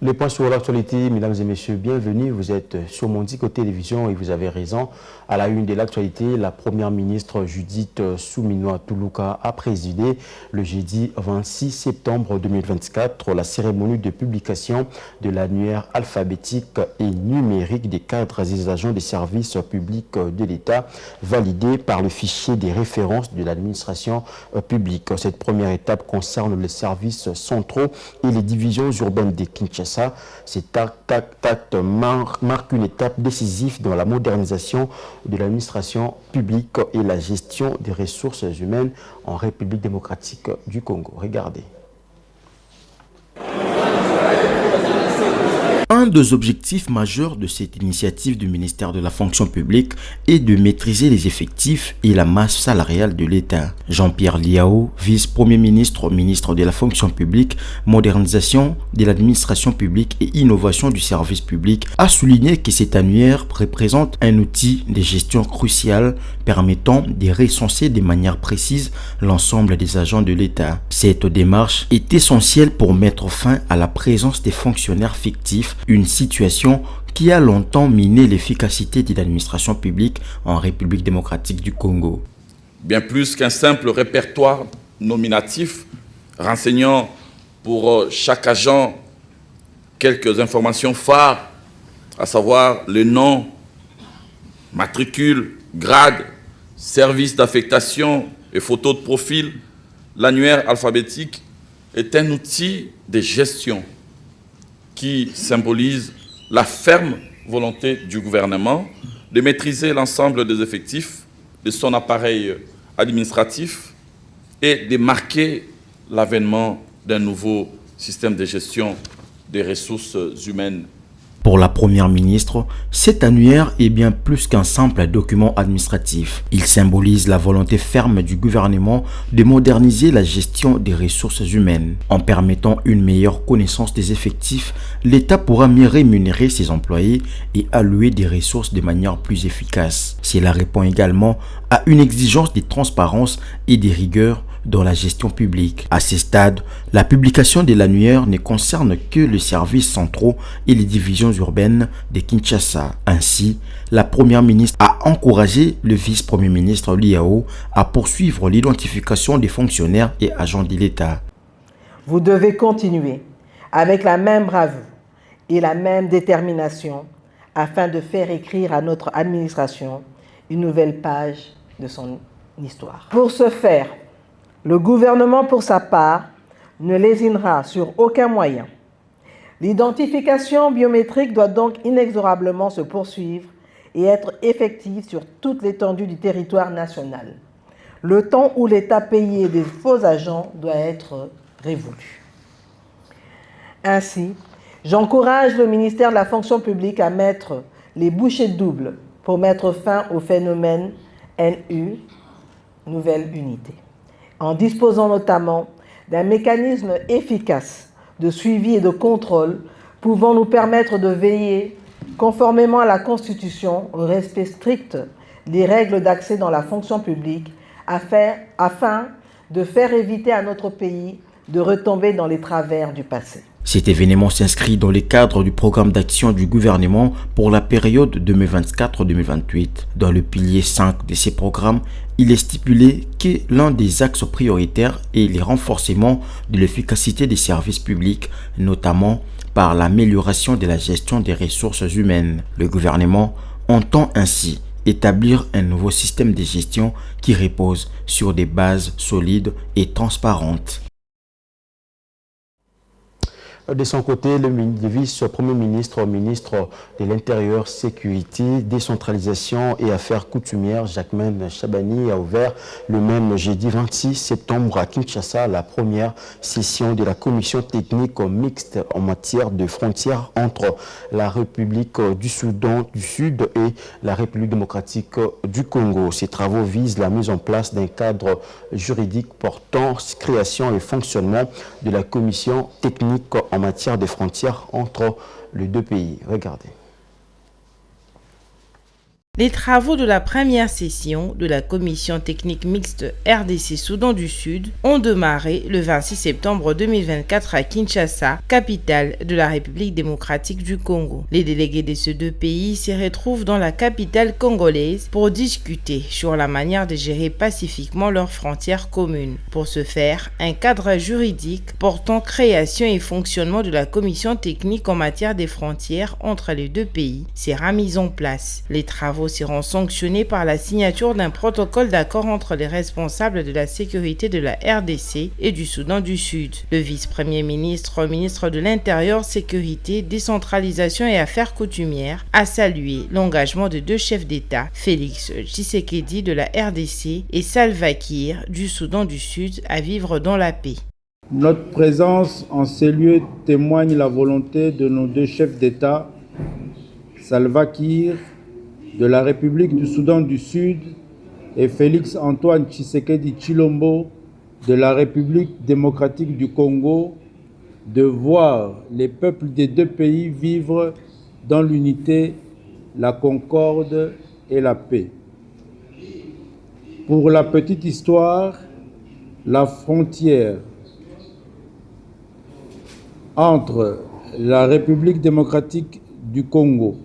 Les points sur l'actualité, mesdames et messieurs, bienvenue. Vous êtes sur Mondico Télévision et vous avez raison. À la une de l'actualité, la première ministre Judith Suminwa Tuluka a présidé le jeudi 26 septembre 2024 la cérémonie de publication de l'annuaire alphabétique et numérique des cadres et des agents des services publics de l'État, validé par le fichier des références de l'administration publique. Cette première étape concerne les services centraux et les divisions urbaines de Kinshasa. Cet acte marque une étape décisive dans la modernisation de l'administration publique et la gestion des ressources humaines en République démocratique du Congo. Regardez. Un des objectifs majeurs de cette initiative du ministère de la fonction publique est de maîtriser les effectifs et la masse salariale de l'État. Jean-Pierre Liao, vice-premier ministre, ministre de la fonction publique, modernisation de l'administration publique et innovation du service public, a souligné que cet annuaire représente un outil de gestion crucial permettant de recenser de manière précise l'ensemble des agents de l'État. Cette démarche est essentielle pour mettre fin à la présence des fonctionnaires fictifs, une situation qui a longtemps miné l'efficacité de l'administration publique en République démocratique du Congo. Bien plus qu'un simple répertoire nominatif renseignant pour chaque agent quelques informations phares, à savoir le nom, matricule, grade, service d'affectation et photo de profil, l'annuaire alphabétique est un outil de gestion qui symbolise la ferme volonté du gouvernement de maîtriser l'ensemble des effectifs de son appareil administratif et de marquer l'avènement d'un nouveau système de gestion des ressources humaines. Pour la première ministre, cet annuaire est bien plus qu'un simple document administratif. Il symbolise la volonté ferme du gouvernement de moderniser la gestion des ressources humaines. En permettant une meilleure connaissance des effectifs, l'État pourra mieux rémunérer ses employés et allouer des ressources de manière plus efficace. Cela répond également à une exigence de transparence et de rigueur dans la gestion publique. À ce stade, la publication de l'annuaire ne concerne que les services centraux et les divisions urbaines de Kinshasa. Ainsi, la première ministre a encouragé le vice-premier ministre Liao à poursuivre l'identification des fonctionnaires et agents de l'État. Vous devez continuer avec la même bravoure et la même détermination afin de faire écrire à notre administration une nouvelle page de son histoire. Pour ce faire, le gouvernement, pour sa part, ne lésinera sur aucun moyen. L'identification biométrique doit donc inexorablement se poursuivre et être effective sur toute l'étendue du territoire national. Le temps où l'État payait des faux agents doit être révolu. Ainsi, j'encourage le ministère de la fonction publique à mettre les bouchées doubles pour mettre fin au phénomène NU, nouvelle unité, en disposant notamment d'un mécanisme efficace de suivi et de contrôle pouvant nous permettre de veiller, conformément à la Constitution, au respect strict des règles d'accès dans la fonction publique afin de faire éviter à notre pays de retomber dans les travers du passé. Cet événement s'inscrit dans le cadre du programme d'action du gouvernement pour la période 2024-2028. Dans le pilier 5 de ces programmes, il est stipulé que l'un des axes prioritaires est le renforcement de l'efficacité des services publics, notamment par l'amélioration de la gestion des ressources humaines. Le gouvernement entend ainsi établir un nouveau système de gestion qui repose sur des bases solides et transparentes. De son côté, le vice-premier ministre, ministre de l'Intérieur, Sécurité, Décentralisation et Affaires coutumières, Jacquemain Chabani, a ouvert le même jeudi 26 septembre à Kinshasa la première session de la commission technique mixte en matière de frontières entre la République du Soudan du Sud et la République démocratique du Congo. Ces travaux visent la mise en place d'un cadre juridique portant création et fonctionnement de la commission technique en matière de frontières entre les deux pays. Regardez. Les travaux de la première session de la commission technique mixte RDC-Soudan du Sud ont démarré le 26 septembre 2024 à Kinshasa, capitale de la République démocratique du Congo. Les délégués de ces deux pays se retrouvent dans la capitale congolaise pour discuter sur la manière de gérer pacifiquement leurs frontières communes. Pour ce faire, un cadre juridique portant création et fonctionnement de la commission technique en matière des frontières entre les deux pays sera mis en place. Les travaux seront sanctionnés par la signature d'un protocole d'accord entre les responsables de la sécurité de la RDC et du Soudan du Sud. Le vice-premier ministre, ministre de l'Intérieur, Sécurité, Décentralisation et Affaires coutumières, a salué l'engagement de deux chefs d'État, Félix Tshisekedi de la RDC et Salva Kiir du Soudan du Sud, à vivre dans la paix. Notre présence en ces lieux témoigne la volonté de nos deux chefs d'État, Salva Kiir de la République du Soudan du Sud et Félix Antoine Tshisekedi Tshilombo de la République démocratique du Congo, de voir les peuples des deux pays vivre dans l'unité, la concorde et la paix. Pour la petite histoire, la frontière entre la République démocratique du Congo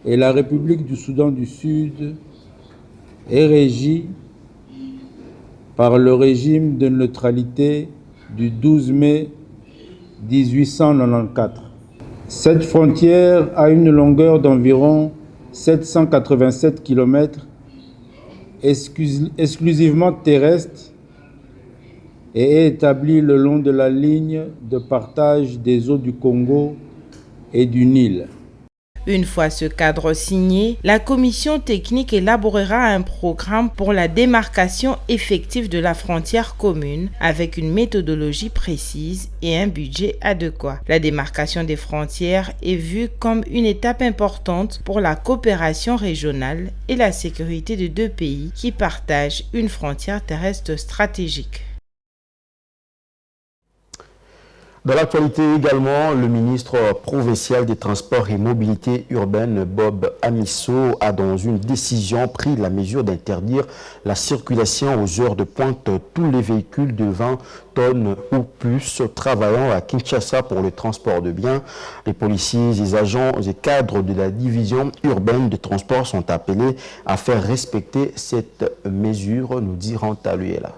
et la République du Soudan du Sud est régie par le régime de neutralité du 12 mai 1894. Cette frontière a une longueur d'environ 787 km, exclusivement terrestre, et est établie le long de la ligne de partage des eaux du Congo et du Nil. Une fois ce cadre signé, la commission technique élaborera un programme pour la démarcation effective de la frontière commune avec une méthodologie précise et un budget adéquat. La démarcation des frontières est vue comme une étape importante pour la coopération régionale et la sécurité de deux pays qui partagent une frontière terrestre stratégique. Dans l'actualité également, le ministre provincial des Transports et Mobilité urbaine, Bob Amisso, a dans une décision pris la mesure d'interdire la circulation aux heures de pointe tous les véhicules de 20 tonnes ou plus travaillant à Kinshasa pour le transport de biens. Les policiers, les agents et cadres de la division urbaine de transport sont appelés à faire respecter cette mesure, nous dit Rantaluela.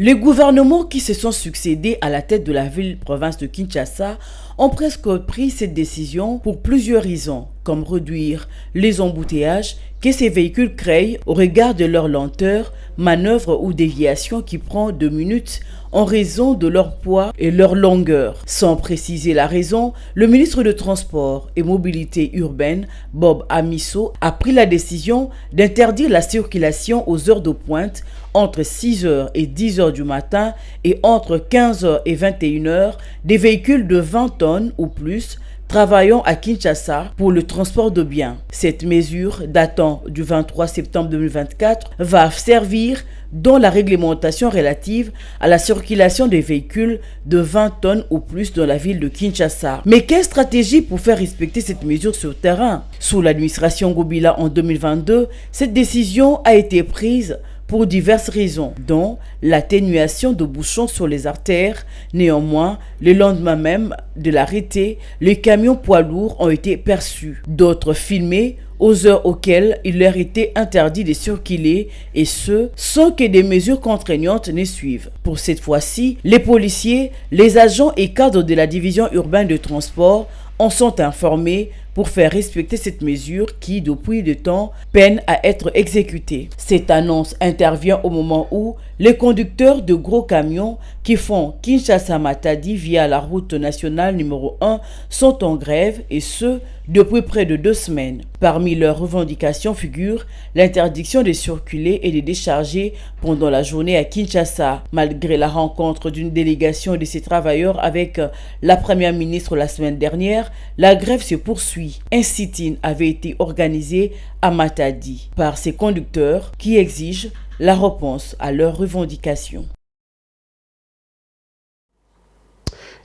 Les gouvernements qui se sont succédés à la tête de la ville-province de Kinshasa ont presque pris cette décision pour plusieurs raisons, comme réduire les embouteillages que ces véhicules créent au regard de leur lenteur, manœuvre ou déviation qui prend 2 minutes en raison de leur poids et leur longueur. Sans préciser la raison, le ministre de Transport et Mobilité urbaine, Bob Amisso, a pris la décision d'interdire la circulation aux heures de pointe entre 6h et 10h du matin et entre 15h et 21h des véhicules de 20 tonnes ou plus travaillant à Kinshasa pour le transport de biens. Cette mesure, datant du 23 septembre 2024, va servir dans la réglementation relative à la circulation des véhicules de 20 tonnes ou plus dans la ville de Kinshasa. Mais quelle stratégie pour faire respecter cette mesure sur terrain? Sous l'administration Ngobila en 2022, cette décision a été prise pour diverses raisons, dont l'atténuation de bouchons sur les artères. Néanmoins, le lendemain même de l'arrêté, les camions poids lourds ont été perçus, d'autres filmés aux heures auxquelles il leur était interdit de circuler, et ce, sans que des mesures contraignantes ne suivent. Pour cette fois-ci, les policiers, les agents et cadres de la division urbaine de transport en sont informés pour faire respecter cette mesure qui, depuis le temps, peine à être exécutée. Cette annonce intervient au moment où les conducteurs de gros camions qui font Kinshasa-Matadi via la route nationale numéro 1 sont en grève, et ce, depuis près de 2 semaines. Parmi leurs revendications figure l'interdiction de circuler et de décharger pendant la journée à Kinshasa. Malgré la rencontre d'une délégation de ces travailleurs avec la première ministre la semaine dernière, la grève se poursuit. Un sit-in avait été organisé à Matadi par ces conducteurs qui exigent la réponse à leurs revendications.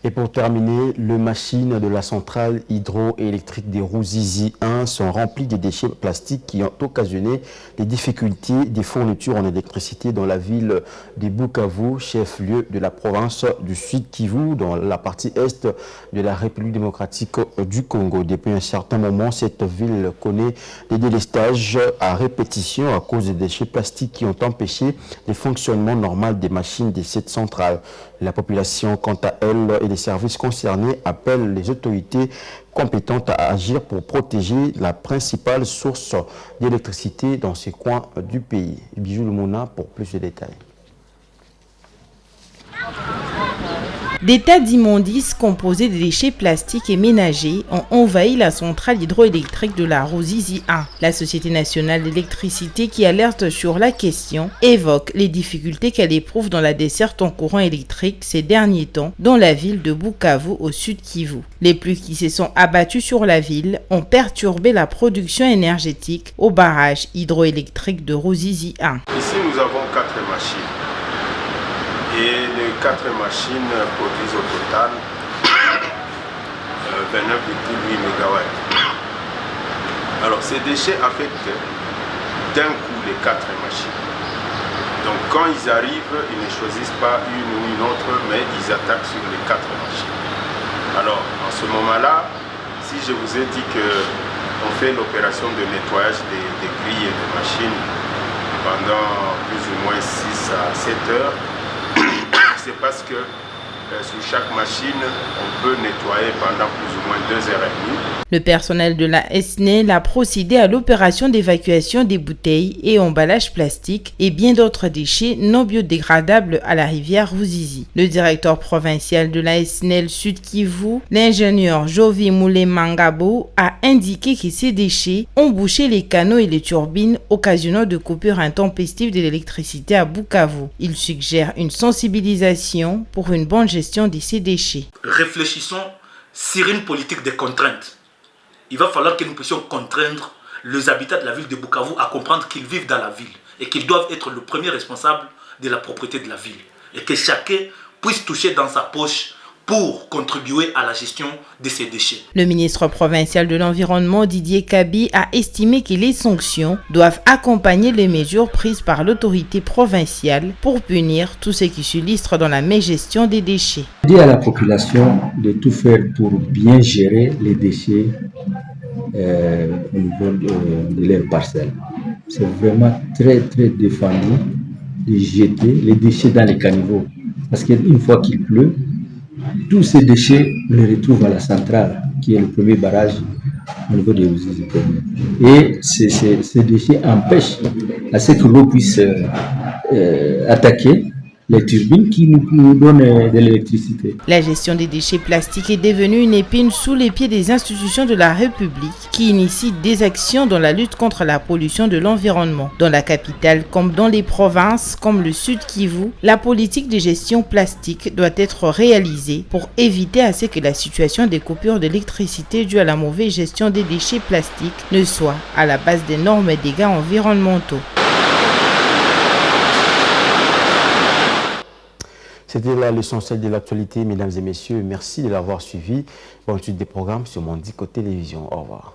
Et pour terminer, les machines de la centrale hydroélectrique des Ruzizi 1 sont remplies de déchets plastiques qui ont occasionné des difficultés des fournitures en électricité dans la ville de Bukavu, chef-lieu de la province du Sud Kivu, dans la partie est de la République démocratique du Congo. Depuis un certain moment, cette ville connaît des délestages à répétition à cause des déchets plastiques qui ont empêché le fonctionnement normal des machines de cette centrale. La population, quant à elle, et les services concernés appellent les autorités compétentes à agir pour protéger la principale source d'électricité dans ces coins du pays. Bijou Lumona pour plus de détails. Des tas d'immondices composés de déchets plastiques et ménagers ont envahi la centrale hydroélectrique de la Ruzizi 1. La Société nationale d'électricité, qui alerte sur la question, évoque les difficultés qu'elle éprouve dans la desserte en courant électrique ces derniers temps dans la ville de Bukavu au sud Kivu. Les pluies qui se sont abattues sur la ville ont perturbé la production énergétique au barrage hydroélectrique de Ruzizi 1. Ici, nous avons 4 machines. Et les 4 machines produisent au total 29,8 MW. Alors ces déchets affectent d'un coup les 4 machines. Donc quand ils arrivent, ils ne choisissent pas une ou une autre, mais ils attaquent sur les 4 machines. Alors en ce moment-là, si je vous ai dit qu'on fait l'opération de nettoyage des grilles et des machines pendant plus ou moins 6 à 7 heures, c'est parce que sur chaque machine, on peut nettoyer pendant plus ou moins 2h30. Le personnel de la SNEL a procédé à l'opération d'évacuation des bouteilles et emballages plastiques et bien d'autres déchets non biodégradables à la rivière Ruzizi. Le directeur provincial de la SNEL Sud Kivu, l'ingénieur Jovi Moulé Mangabo, a indiqué que ces déchets ont bouché les canaux et les turbines, occasionnant de coupures intempestives de l'électricité à Bukavu. Il suggère une sensibilisation pour une bonne gestion de ces déchets. Réfléchissons sur une politique de contrainte. Il va falloir que nous puissions contraindre les habitants de la ville de Bukavu à comprendre qu'ils vivent dans la ville et qu'ils doivent être le premier responsable de la propriété de la ville et que chacun puisse toucher dans sa poche pour contribuer à la gestion de ces déchets. Le ministre provincial de l'Environnement, Didier Kabi, a estimé que les sanctions doivent accompagner les mesures prises par l'autorité provinciale pour punir tous ceux qui s'illustrent dans la mégestion des déchets. Dire à la population de tout faire pour bien gérer les déchets au niveau de leurs parcelles. C'est vraiment très défendu de jeter les déchets dans les caniveaux. Parce qu'une fois qu'il pleut, tous ces déchets, on les retrouve à la centrale, qui est le premier barrage au niveau des Ruzizi. Et ces déchets empêchent à ce que l'eau puisse attaquer les turbines qui nous donnent de l'électricité. La gestion des déchets plastiques est devenue une épine sous les pieds des institutions de la République qui initient des actions dans la lutte contre la pollution de l'environnement. Dans la capitale comme dans les provinces comme le Sud Kivu, la politique de gestion plastique doit être réalisée pour éviter à ce que la situation des coupures d'électricité dues à la mauvaise gestion des déchets plastiques ne soit à la base d'énormes dégâts environnementaux. C'était là l'essentiel de l'actualité, mesdames et messieurs. Merci de l'avoir suivi. Bonne suite des programmes sur Mondico Télévision. Au revoir.